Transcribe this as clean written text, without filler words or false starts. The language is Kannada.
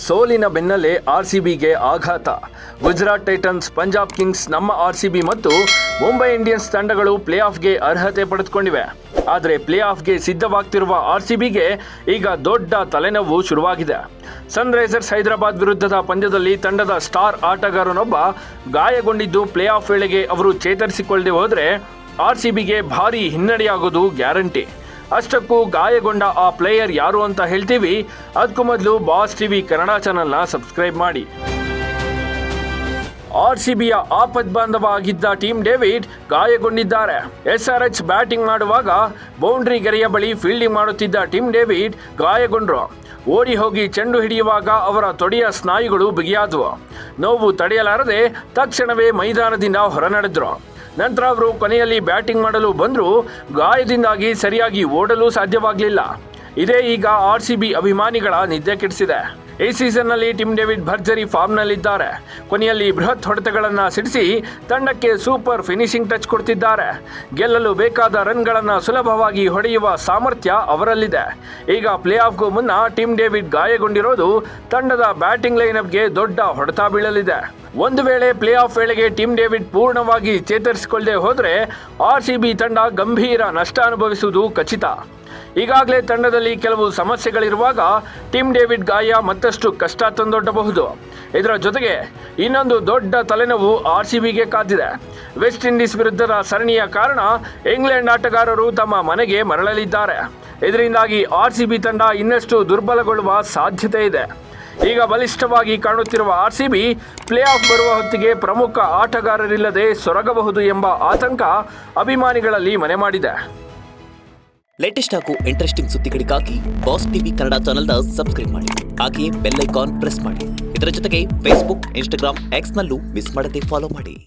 ಸೋಲಿನ ಬೆನ್ನಲ್ಲೇ ಆರ್ಸಿಬಿಗೆ ಆಘಾತ. ಗುಜರಾತ್ ಟೈಟನ್ಸ್, ಪಂಜಾಬ್ ಕಿಂಗ್ಸ್, ನಮ್ಮ ಆರ್ಸಿಬಿ ಮತ್ತು ಮುಂಬೈ ಇಂಡಿಯನ್ಸ್ ತಂಡಗಳು ಪ್ಲೇ ಆಫ್ಗೆ ಅರ್ಹತೆ ಪಡೆದುಕೊಂಡಿವೆ. ಆದರೆ ಪ್ಲೇ ಆಫ್ಗೆ ಸಿದ್ಧವಾಗ್ತಿರುವ ಆರ್ಸಿಬಿಗೆ ಈಗ ದೊಡ್ಡ ತಲೆನೋವು ಶುರುವಾಗಿದೆ. ಸನ್ರೈಸರ್ಸ್ ಹೈದರಾಬಾದ್ ವಿರುದ್ಧದ ಪಂದ್ಯದಲ್ಲಿ ತಂಡದ ಸ್ಟಾರ್ ಆಟಗಾರನೊಬ್ಬ ಗಾಯಗೊಂಡಿದ್ದು ಪ್ಲೇ ಆಫ್ ವೇಳೆಗೆ ಅವರು ಚೇತರಿಸಿಕೊಳ್ಳದೆ ಹೋದರೆ ಆರ್ಸಿಬಿಗೆ ಭಾರೀ ಹಿನ್ನಡೆಯಾಗೋದು ಗ್ಯಾರಂಟಿ. ಅಷ್ಟಕ್ಕೂ ಗಾಯಗೊಂಡ ಆ ಪ್ಲೇಯರ್ ಯಾರು ಅಂತ ಹೇಳ್ತೀವಿ. ಅದಕ್ಕೂ ಮೊದಲು ಬಾಸ್ ಟಿವಿ ಕನ್ನಡ ಚಾನೆಲ್ನ ಸಬ್ಸ್ಕ್ರೈಬ್ ಮಾಡಿ. ಆರ್ಸಿಬಿಯ ಆಪದ್ಬಾಂಧವ ಆಗಿದ್ದ ಟೀಮ್ ಡೇವಿಡ್ ಗಾಯಗೊಂಡಿದ್ದಾರೆ. SRH ಬ್ಯಾಟಿಂಗ್ ಮಾಡುವಾಗ ಬೌಂಡ್ರಿ ಗೆರೆಯ ಬಳಿ ಫೀಲ್ಡಿಂಗ್ ಮಾಡುತ್ತಿದ್ದ ಟೀಮ್ ಡೇವಿಡ್ ಗಾಯಗೊಂಡರು. ಓಡಿ ಹೋಗಿ ಚೆಂಡು ಹಿಡಿಯುವಾಗ ಅವರ ತೊಡೆಯ ಸ್ನಾಯುಗಳು ಬಿಗಿಯಾದವು. ನೋವು ತಡೆಯಲಾರದೆ ತಕ್ಷಣವೇ ಮೈದಾನದಿಂದ ಹೊರನಡೆದರು. ನಂತರ ಅವರು ಕೊನೆಯಲ್ಲಿ ಬ್ಯಾಟಿಂಗ್ ಮಾಡಲು ಬಂದರೂ ಗಾಯದಿಂದಾಗಿ ಸರಿಯಾಗಿ ಓಡಲು ಸಾಧ್ಯವಾಗಲಿಲ್ಲ. ಇದೇ ಈಗ ಆರ್ಸಿಬಿ ಅಭಿಮಾನಿಗಳ ನಿದ್ದೆ ಕೆಡಿಸಿದೆ. ಈ ಸೀಸನ್ನಲ್ಲಿ ಟೀಮ್ ಡೇವಿಡ್ ಭರ್ಜರಿ ಫಾರ್ಮ್ನಲ್ಲಿದ್ದಾರೆ. ಕೊನೆಯಲ್ಲಿ ಬೃಹತ್ ಹೊಡೆತಗಳನ್ನು ಸಿಡಿಸಿ ತಂಡಕ್ಕೆ ಸೂಪರ್ ಫಿನಿಶಿಂಗ್ ಟಚ್ ಕೊಡ್ತಿದ್ದಾರೆ. ಗೆಲ್ಲಲು ಬೇಕಾದ ರನ್ಗಳನ್ನು ಸುಲಭವಾಗಿ ಹೊಡೆಯುವ ಸಾಮರ್ಥ್ಯ ಅವರಲ್ಲಿದೆ. ಈಗ ಪ್ಲೇ ಆಫ್ಗೂ ಮುನ್ನ ಟೀಮ್ ಡೇವಿಡ್ ಗಾಯಗೊಂಡಿರೋದು ತಂಡದ ಬ್ಯಾಟಿಂಗ್ ಲೈನಪ್ಗೆ ದೊಡ್ಡ ಹೊಡೆತ ಬೀಳಲಿದೆ. ಒಂದು ವೇಳೆ ಪ್ಲೇ ಆಫ್ ವೇಳೆಗೆ ಟೀಮ್ ಡೇವಿಡ್ ಪೂರ್ಣವಾಗಿ ಚೇತರಿಸಿಕೊಳ್ಳದೆ ಹೋದರೆ ಆರ್ಸಿಬಿ ತಂಡ ಗಂಭೀರ ನಷ್ಟ ಅನುಭವಿಸುವುದು ಖಚಿತ. ಈಗಾಗಲೇ ತಂಡದಲ್ಲಿ ಕೆಲವು ಸಮಸ್ಯೆಗಳಿರುವಾಗ ಟೀಮ್ ಡೇವಿಡ್ ಗಾಯ ಮತ್ತಷ್ಟು ಕಷ್ಟ ತಂದೊಡ್ಡಬಹುದು. ಇದರ ಜೊತೆಗೆ ಇನ್ನೊಂದು ದೊಡ್ಡ ತಲೆನೋವು ಆರ್ಸಿಬಿಗೆ ಕಾದಿದೆ. ವೆಸ್ಟ್ ಇಂಡೀಸ್ ವಿರುದ್ಧದ ಸರಣಿಯ ಕಾರಣ ಇಂಗ್ಲೆಂಡ್ ಆಟಗಾರರು ತಮ್ಮ ಮನೆಗೆ ಮರಳಲಿದ್ದಾರೆ. ಇದರಿಂದಾಗಿ ಆರ್ಸಿಬಿ ತಂಡ ಇನ್ನಷ್ಟು ದುರ್ಬಲಗೊಳ್ಳುವ ಸಾಧ್ಯತೆ ಇದೆ. ಈಗ ಬಲಿಷ್ಠವಾಗಿ ಕಾಣುತ್ತಿರುವ ಆರ್ಸಿಬಿ ಪ್ಲೇ ಆಫ್ ಬರುವ ಹೊತ್ತಿಗೆ ಪ್ರಮುಖ ಆಟಗಾರರಿಲ್ಲದೆ ಸೊರಗಬಹುದು ಎಂಬ ಆತಂಕ ಅಭಿಮಾನಿಗಳಲ್ಲಿ ಮನೆ ಮಾಡಿದೆ. ಲೇಟೆಸ್ಟ್ ಹಾಗೂ ಇಂಟ್ರೆಸ್ಟಿಂಗ್ ಸುದ್ದಿಗಳಿಗಾಗಿ ಬಾಸ್ ಟಿವಿ ಕನ್ನಡ ಚಾನೆಲ್ನ ಸಬ್ಸ್ಕ್ರೈಬ್ ಮಾಡಿ. ಹಾಗೆಯೇ ಬೆಲ್ ಐಕಾನ್ ಪ್ರೆಸ್ ಮಾಡಿ. ಇದರ ಜೊತೆಗೆ ಫೇಸ್ಬುಕ್, ಇನ್ಸ್ಟಾಗ್ರಾಮ್, ಎಕ್ಸ್ನಲ್ಲೂ ಮಿಸ್ ಮಾಡದೆ ಫಾಲೋ ಮಾಡಿ.